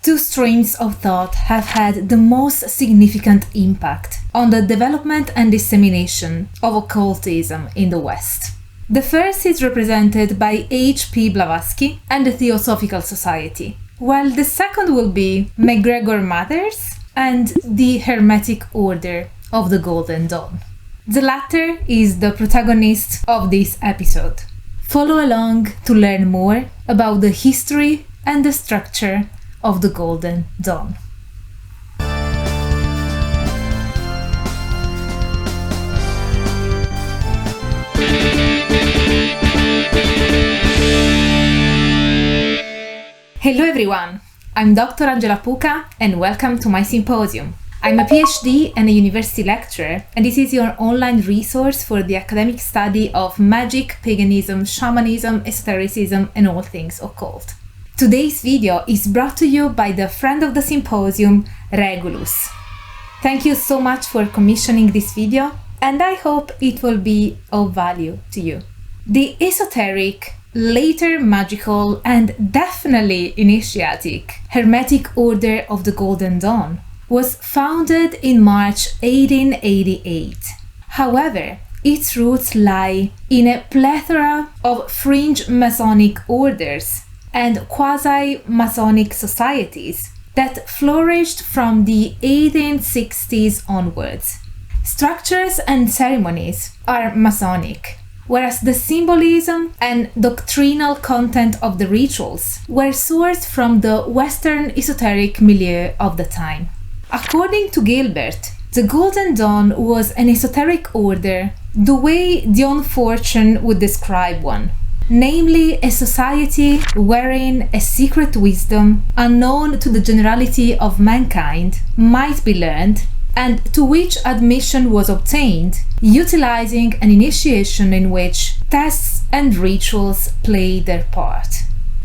two streams of thought have had the most significant impact on the development and dissemination of occultism in the West. The first is represented by H.P. Blavatsky and the Theosophical Society, while the second will be MacGregor Mathers and the Hermetic Order of the Golden Dawn. The latter is the protagonist of this episode. Follow along to learn more about the history and the structure of the Golden Dawn. Hello everyone, I'm Dr. Angela Puca and welcome to my symposium. I'm a PhD and a university lecturer, and this is your online resource for the academic study of magic, paganism, shamanism, esotericism, and all things occult. Today's video is brought to you by the friend of the symposium, Regulus. Thank you so much for commissioning this video, and I hope it will be of value to you. The esoteric, later magical, and definitely initiatic Hermetic Order of the Golden Dawn was founded in March 1888. However, its roots lie in a plethora of fringe Masonic orders and quasi-Masonic societies that flourished from the 1860s onwards. Structures and ceremonies are Masonic, whereas the symbolism and doctrinal content of the rituals were sourced from the Western esoteric milieu of the time. According to Gilbert, the Golden Dawn was an esoteric order the way Dion Fortune would describe one, namely a society wherein a secret wisdom unknown to the generality of mankind might be learned and to which admission was obtained, utilizing an initiation in which tests and rituals played their part.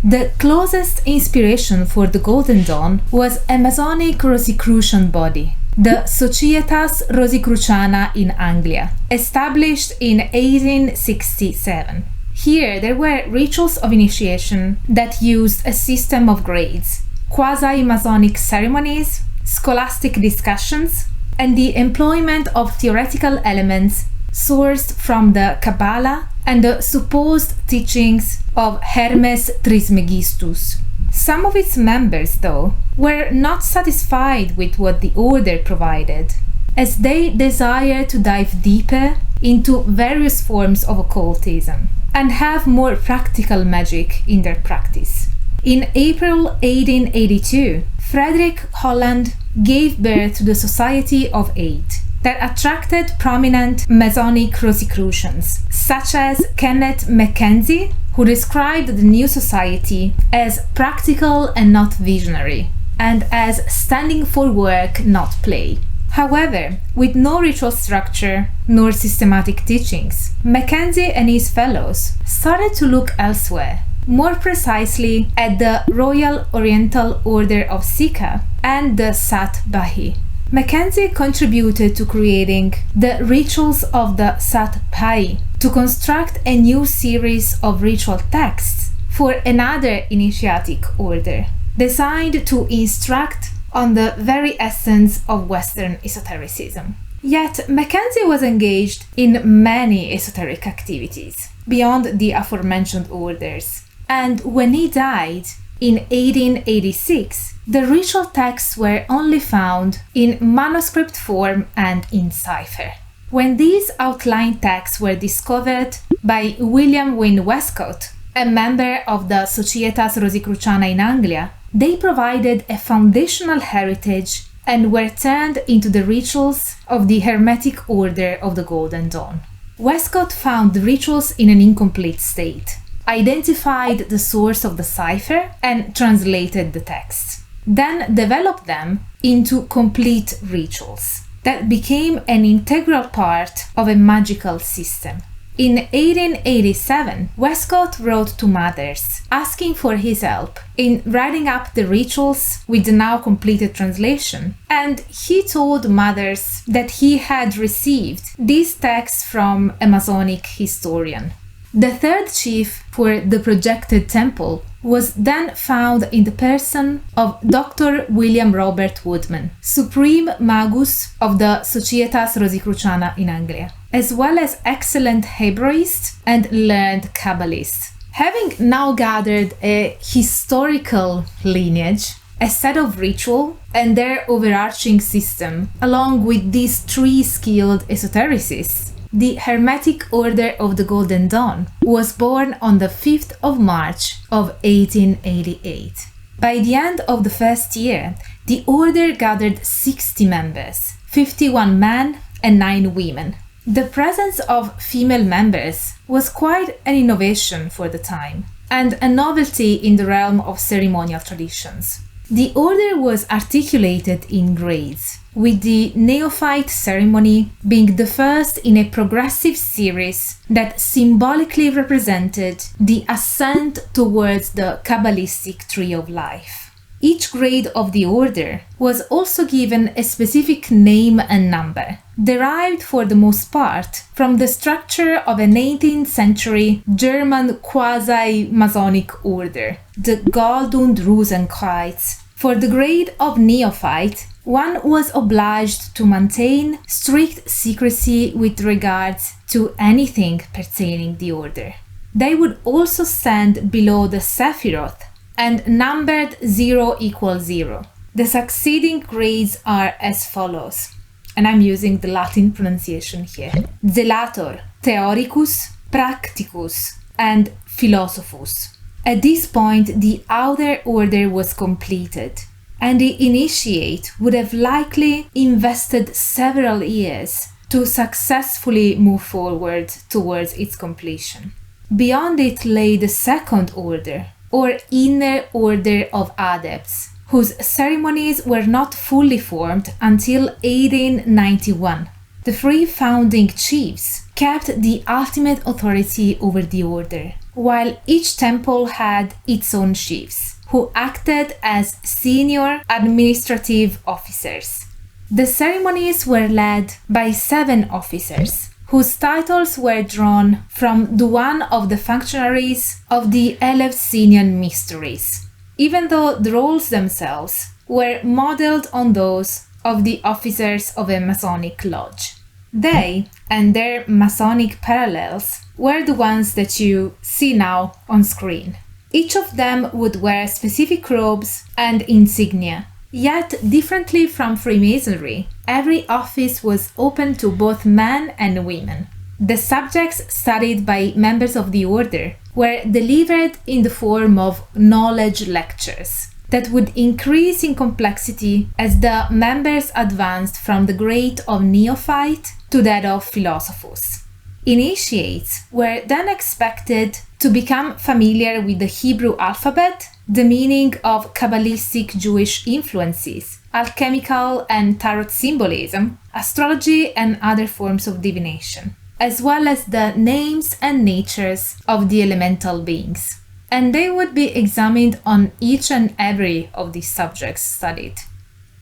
The closest inspiration for the Golden Dawn was a Masonic Rosicrucian body, the Societas Rosicruciana in Anglia, established in 1867. Here there were rituals of initiation that used a system of grades, quasi-Masonic ceremonies, scholastic discussions, and the employment of theoretical elements sourced from the Kabbalah and the supposed teachings of Hermes Trismegistus. Some of its members, though, were not satisfied with what the order provided, as they desired to dive deeper into various forms of occultism and have more practical magic in their practice. In April 1882, Frederick Holland gave birth to the Society of Eight that attracted prominent Masonic Rosicrucians, such as Kenneth Mackenzie, who described the new society as practical and not visionary, and as standing for work, not play. However, with no ritual structure nor systematic teachings, Mackenzie and his fellows started to look elsewhere, more precisely at the Royal Oriental Order of Sikha and the Sat Bahi. Mackenzie contributed to creating the rituals of the Sat Bahi to construct a new series of ritual texts for another initiatic order, designed to instruct on the very essence of Western esotericism. Yet, Mackenzie was engaged in many esoteric activities beyond the aforementioned orders, and when he died in 1886, the ritual texts were only found in manuscript form and in cipher. When these outline texts were discovered by William Wynne Westcott, a member of the Societas Rosicruciana in Anglia, they provided a foundational heritage and were turned into the rituals of the Hermetic Order of the Golden Dawn. Westcott found the rituals in an incomplete state, identified the source of the cipher, and translated the text. Then developed them into complete rituals that became an integral part of a magical system. In 1887, Westcott wrote to Mathers, asking for his help in writing up the rituals with the now completed translation, and he told Mathers that he had received these texts from a Masonic historian. The third chief for the projected temple was then found in the person of Dr. William Robert Woodman, Supreme Magus of the Societas Rosicruciana in Anglia, as well as excellent Hebraist and learned Kabbalist. Having now gathered a historical lineage, a set of ritual, and their overarching system, along with these three skilled esotericists, the Hermetic Order of the Golden Dawn was born on the 5th of March of 1888. By the end of the first year, the order gathered 60 members, 51 men and 9 women. The presence of female members was quite an innovation for the time, and a novelty in the realm of ceremonial traditions. The order was articulated in grades, with the neophyte ceremony being the first in a progressive series that symbolically represented the ascent towards the Kabbalistic tree of life. Each grade of the order was also given a specific name and number, derived for the most part from the structure of an 18th century German quasi-Masonic order, the Gold- Rosenkreuz. For the grade of neophyte, one was obliged to maintain strict secrecy with regards to anything pertaining the order. They would also stand below the Sephiroth and numbered 0 equals 0. The succeeding grades are as follows, and I'm using the Latin pronunciation here: Zelator, Theoricus, Practicus, and Philosophus. At this point, the outer order was completed, and the initiate would have likely invested several years to successfully move forward towards its completion. Beyond it lay the second order, or inner order of adepts, whose ceremonies were not fully formed until 1891. The three founding chiefs kept the ultimate authority over the order, while each temple had its own chiefs, who acted as senior administrative officers. The ceremonies were led by 7 officers, whose titles were drawn from the one of the functionaries of the Eleusinian mysteries, even though the roles themselves were modeled on those of the officers of a Masonic lodge. They and their Masonic parallels were the ones that you see now on screen. Each of them would wear specific robes and insignia. Yet, differently from Freemasonry, every office was open to both men and women. The subjects studied by members of the order were delivered in the form of knowledge lectures that would increase in complexity as the members advanced from the grade of neophyte to that of Philosophus. Initiates were then expected to become familiar with the Hebrew alphabet, the meaning of Kabbalistic Jewish influences, alchemical and tarot symbolism, astrology, and other forms of divination, as well as the names and natures of the elemental beings. And they would be examined on each and every of these subjects studied.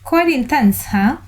Quite intense, huh?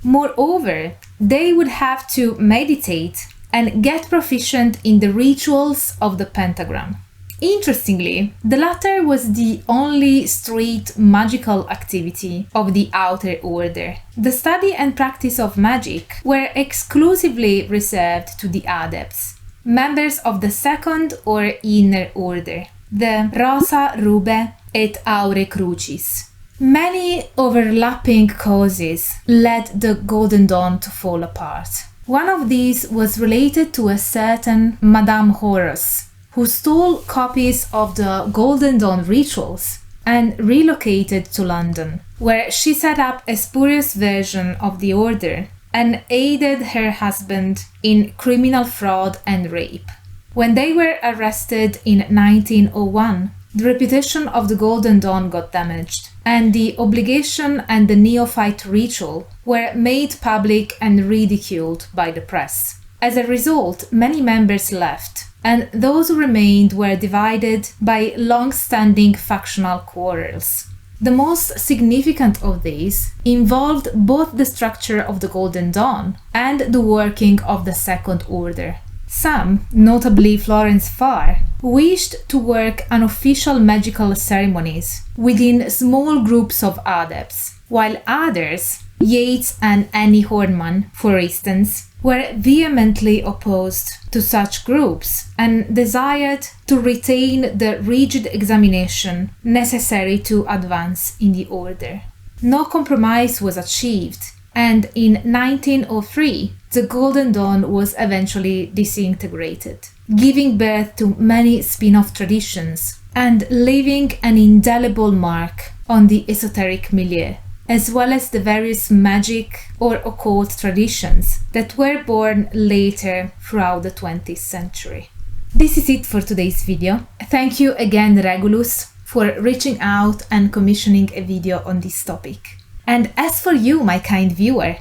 Moreover, they would have to meditate and get proficient in the rituals of the pentagram. Interestingly, the latter was the only street magical activity of the outer order. The study and practice of magic were exclusively reserved to the adepts, members of the second or inner order, the Rosa Rubeae et Aurea Crucis. Many overlapping causes led the Golden Dawn to fall apart. One of these was related to a certain Madame Horus, who stole copies of the Golden Dawn rituals and relocated to London, where she set up a spurious version of the order and aided her husband in criminal fraud and rape. When they were arrested in 1901, the reputation of the Golden Dawn got damaged, and the obligation and the neophyte ritual were made public and ridiculed by the press. As a result, many members left, and those who remained were divided by long-standing factional quarrels. The most significant of these involved both the structure of the Golden Dawn and the working of the Second Order. Some, notably Florence Farr, wished to work unofficial magical ceremonies within small groups of adepts, while others, Yates and Annie Hornman, for instance, were vehemently opposed to such groups and desired to retain the rigid examination necessary to advance in the order. No compromise was achieved, and in 1903, the Golden Dawn was eventually disintegrated, giving birth to many spin-off traditions and leaving an indelible mark on the esoteric milieu, as well as the various magic or occult traditions that were born later throughout the 20th century. This is it for today's video. Thank you again, Regulus, for reaching out and commissioning a video on this topic. And as for you, my kind viewer,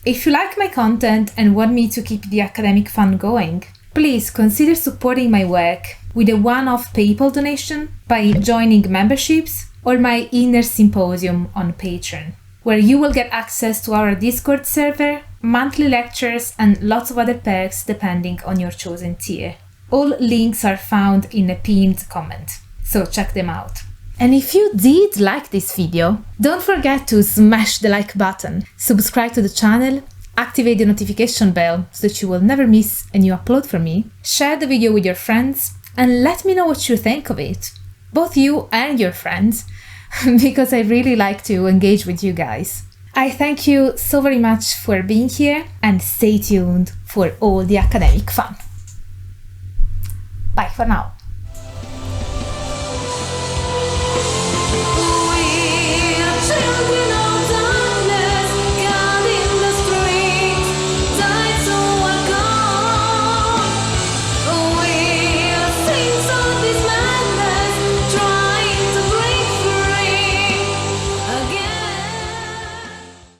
if you like my content and want me to keep the academic fun going, please consider supporting my work with a one-off PayPal donation by joining memberships or my inner symposium on Patreon, where you will get access to our Discord server, monthly lectures, and lots of other perks depending on your chosen tier. All links are found in a pinned comment, so check them out. And if you did like this video, don't forget to smash the like button, subscribe to the channel, activate the notification bell so that you will never miss a new upload from me, share the video with your friends, and let me know what you think of it. Both you and your friends, because I really like to engage with you guys. I thank you so very much for being here, and stay tuned for all the academic fun. Bye for now.